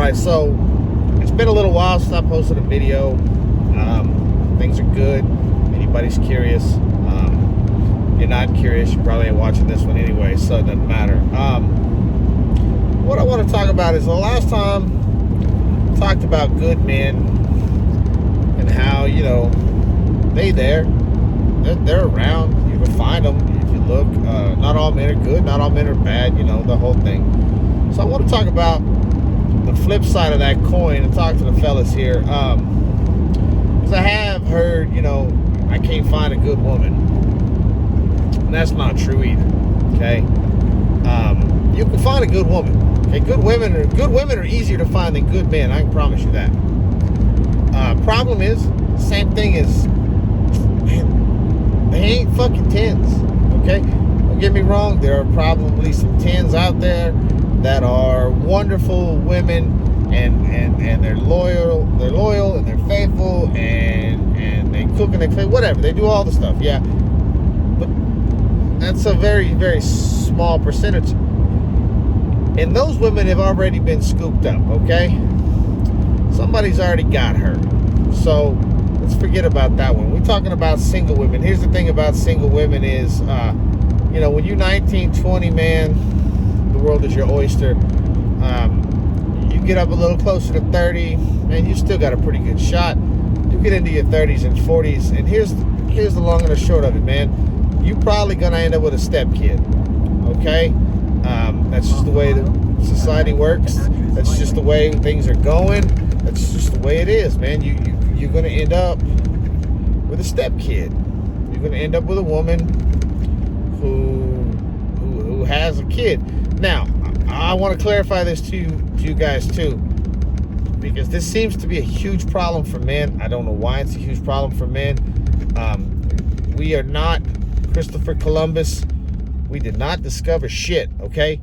right, so it's been a little while since I posted a video. Things are good. If anybody's curious. If you're not curious, you probably ain't watching this one anyway, so it doesn't matter. What I want to talk about is the last time I talked about good men and how, you know, they're around. You can find them if you look. Not all men are good, not all men are bad, you know, the whole thing. So I want to talk about the flip side of that coin and talk to the fellas here. Because I have heard, you know, I can't find a good woman. And that's not true either. Okay? You can find a good woman. Okay, good women are easier to find than good men. I can promise you that. Problem is, same thing is, man, they ain't fucking 10s. Okay? Don't get me wrong, there are probably some 10s out there that are wonderful women and they're loyal and they're faithful and they cook and they clean, whatever. They do all the stuff, yeah. But that's a very, very small percentage. And those women have already been scooped up, okay? Somebody's already got her. So let's forget about that one. We're talking about single women. Here's the thing about single women is, you know, when you're 19, 20, man, the world is your oyster. You get up a little closer to 30, man, you still got a pretty good shot. You get into your 30s and 40s, and here's the long and the short of it, man. You're probably gonna end up with a stepkid, okay? That's just the way the society works. That's just the way things are going. That's just the way it is, man. You're gonna end up with a stepkid. You're gonna end up with a woman who has a kid. Now, I want to clarify this to you guys too, because this seems to be a huge problem for men. I don't know why it's a huge problem for men. We are not Christopher Columbus. We did not discover shit, okay?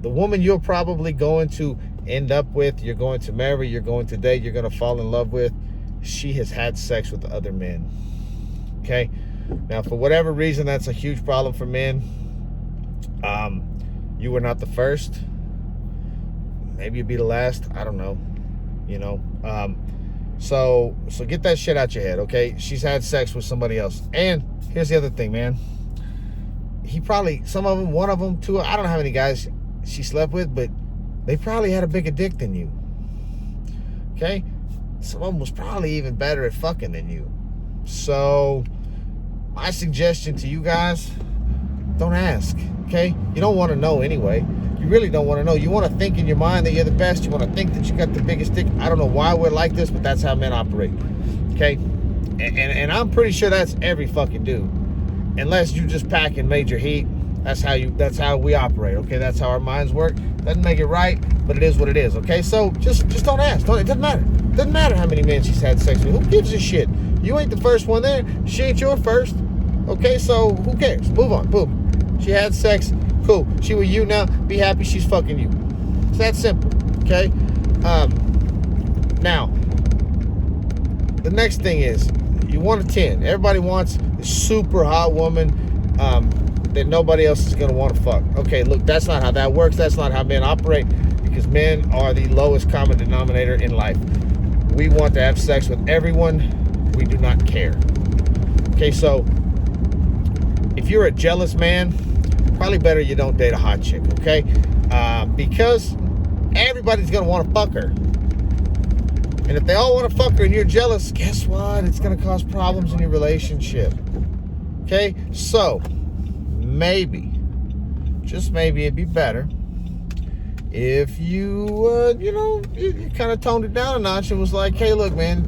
The woman you're probably going to end up with, you're going to marry, you're going to date, you're going to fall in love with, she has had sex with other men, okay? Now, for whatever reason, that's a huge problem for men. You were not the first. Maybe you'll be the last. I don't know. You know. So get that shit out your head, okay? She's had sex with somebody else. And here's the other thing, man. He probably, some of them, one of them, two, I don't know how many guys she slept with, but they probably had a bigger dick than you. Okay? Some of them was probably even better at fucking than you. So my suggestion to you guys, don't ask, okay? You don't want to know anyway. You really don't want to know. You want to think in your mind that you're the best. You want to think that you got the biggest dick. I don't know why we're like this, but that's how men operate, okay? And I'm pretty sure that's every fucking dude. Unless you just pack in major heat. That's how we operate, okay? That's how our minds work. Doesn't make it right, but it is what it is, okay? So just don't ask. It doesn't matter. Doesn't matter how many men she's had sex with. Who gives a shit? You ain't the first one there. She ain't your first. Okay, so who cares? Move on. Boom. She had sex. Cool. She with you now. Be happy she's fucking you. It's that simple. Okay? Now, the next thing is, you want a 10. Everybody wants a super hot woman that nobody else is going to want to fuck. Okay, look, that's not how that works. That's not how men operate, because men are the lowest common denominator in life. We want to have sex with everyone. We do not care. Okay, so if you're a jealous man, probably better you don't date a hot chick, okay? Because everybody's going to want to fuck her. And if they all want to fuck her and you're jealous, guess what? It's going to cause problems in your relationship. Okay? So, maybe, just maybe it'd be better if you, you kind of toned it down a notch and was like, hey, look, man,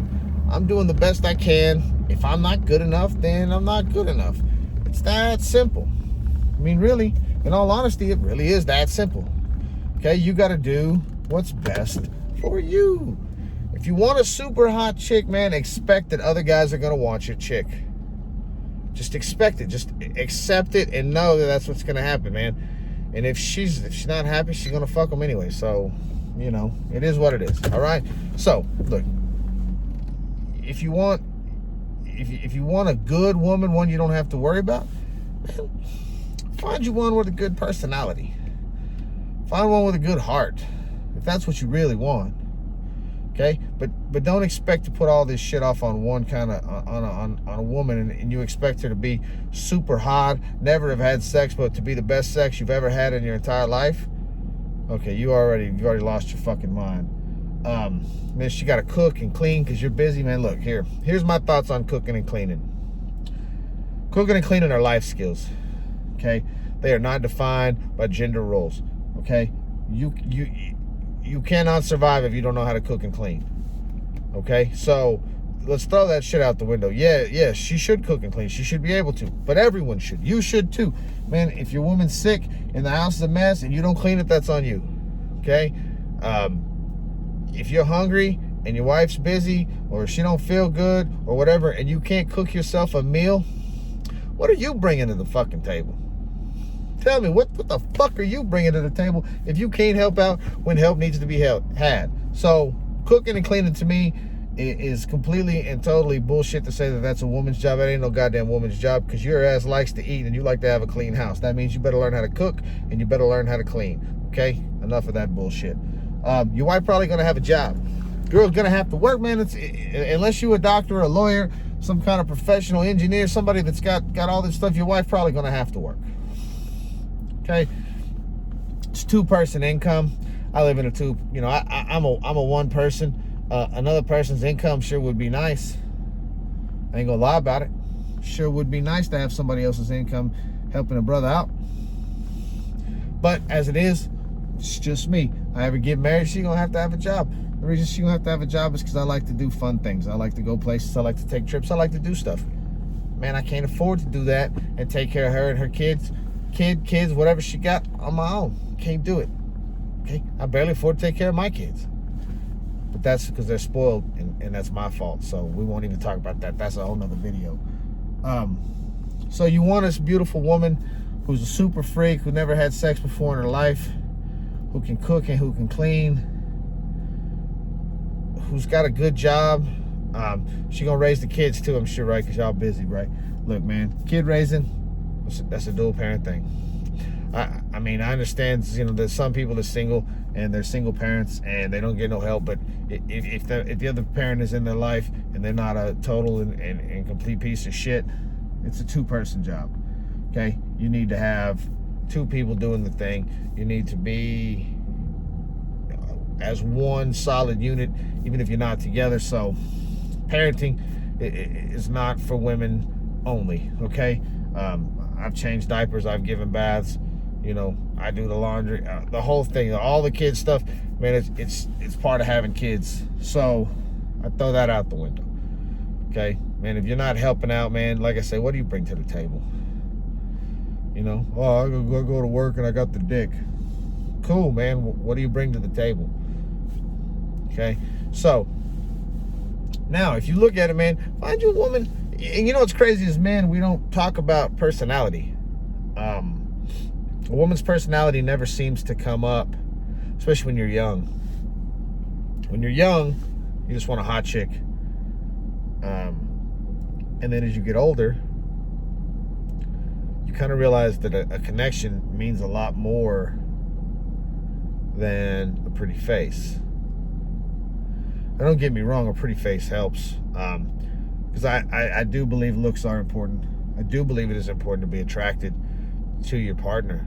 I'm doing the best I can. If I'm not good enough, then I'm not good enough. It's that simple. I mean, really, in all honesty, it really is that simple. Okay? You got to do what's best for you. If you want a super hot chick, man, expect that other guys are going to want your chick. Just expect it. Just accept it and know that that's what's going to happen, man. And if she's not happy, she's going to fuck them anyway. So, it is what it is. All right? So, look, if you want a good woman, one you don't have to worry about, man, find you one with a good personality. Find one with a good heart. if that's what you really want. Okay, but don't expect to put all this shit off on one kind of on a woman, and you expect her to be super hot, never have had sex, but to be the best sex you've ever had in your entire life. Okay, you've already lost your fucking mind. Man, she got to cook and clean because you're busy, man. Look, here's my thoughts on cooking and cleaning. Cooking and cleaning are life skills. Okay, they are not defined by gender roles. Okay, you cannot survive if you don't know how to cook and clean. Okay, so let's throw that shit out the window. Yeah, she should cook and clean. She should be able to, but everyone should. You should too, man. If your woman's sick and the house is a mess and you don't clean it, that's on you. Okay, if you're hungry and your wife's busy or she don't feel good or whatever, and you can't cook yourself a meal, what are you bringing to the fucking table? Tell me, what the fuck are you bringing to the table if you can't help out when help needs to be had? So cooking and cleaning to me is completely and totally bullshit to say that that's a woman's job. That ain't no goddamn woman's job, because your ass likes to eat and you like to have a clean house. That means you better learn how to cook and you better learn how to clean. Okay? Enough of that bullshit. Your wife probably gonna have a job. Girl's gonna have to work, man. Unless you're a doctor, a lawyer, some kind of professional engineer, somebody that's got all this stuff, your wife probably gonna have to work. Okay, it's 2-person income. I live in I'm a one person. Another person's income sure would be nice. I ain't gonna lie about it. Sure would be nice to have somebody else's income helping a brother out. But as it is, it's just me. I ever get married, she gonna have to have a job. The reason she gonna have to have a job is because I like to do fun things. I like to go places. I like to take trips. I like to do stuff. Man, I can't afford to do that and take care of her and her kids, whatever she got on my own. Can't do it. Okay, I barely afford to take care of my kids. But that's because they're spoiled, and that's my fault. So we won't even talk about that. That's a whole nother video. So you want this beautiful woman who's a super freak, who never had sex before in her life, who can cook and who can clean, who's got a good job. She gonna raise the kids too, I'm sure, right? Because y'all busy, right? Look, man, kid raising, that's a dual parent thing. I mean, I understand, there's some people that's single and they're single parents and they don't get no help, but if the other parent is in their life and they're not a total and complete piece of shit, it's a 2-person job. Okay, you need to have 2 people doing the thing. You need to be as one solid unit, even if you're not together. So parenting is not for women only. Okay, I've changed diapers, I've given baths, I do the laundry, the whole thing, all the kids stuff, man. It's part of having kids. So I throw that out the window. Okay, man, if you're not helping out, man, like I say, what do you bring to the table? I go to work and I got the dick. Cool, man. What do you bring to the table? Okay, so now if you look at it, man, find you a woman. And what's crazy is, man, we don't talk about personality. A woman's personality never seems to come up, especially when you're young. When you're young, you just want a hot chick. And then as you get older, you kind of realize that a connection means a lot more than a pretty face. Now, don't get me wrong, a pretty face helps. Because I do believe looks are important. I do believe it is important to be attracted to your partner.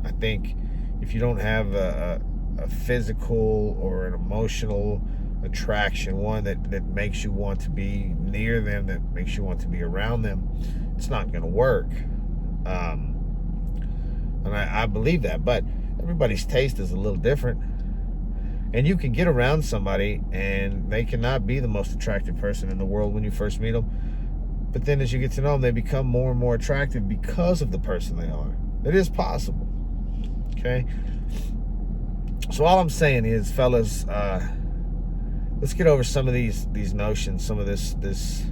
I think if you don't have a physical or an emotional attraction, one that makes you want to be near them, that makes you want to be around them, it's not going to work. And I believe that, but everybody's taste is a little different. And you can get around somebody and they cannot be the most attractive person in the world when you first meet them. But then as you get to know them, they become more and more attractive because of the person they are. It is possible. Okay? So all I'm saying is, fellas, let's get over some of these notions, some of this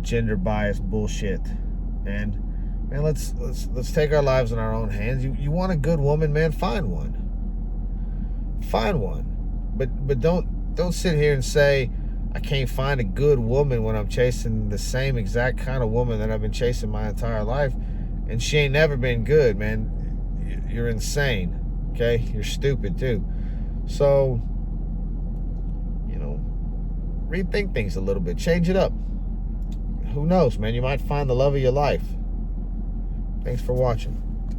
gender biased bullshit. And man, let's take our lives in our own hands. You want a good woman, man, find one. Find one. But don't sit here and say I can't find a good woman when I'm chasing the same exact kind of woman that I've been chasing my entire life, and she ain't never been good, man. You're insane. Okay? You're stupid too. So, you know, rethink things a little bit. Change it up. Who knows, man? You might find the love of your life. Thanks for watching.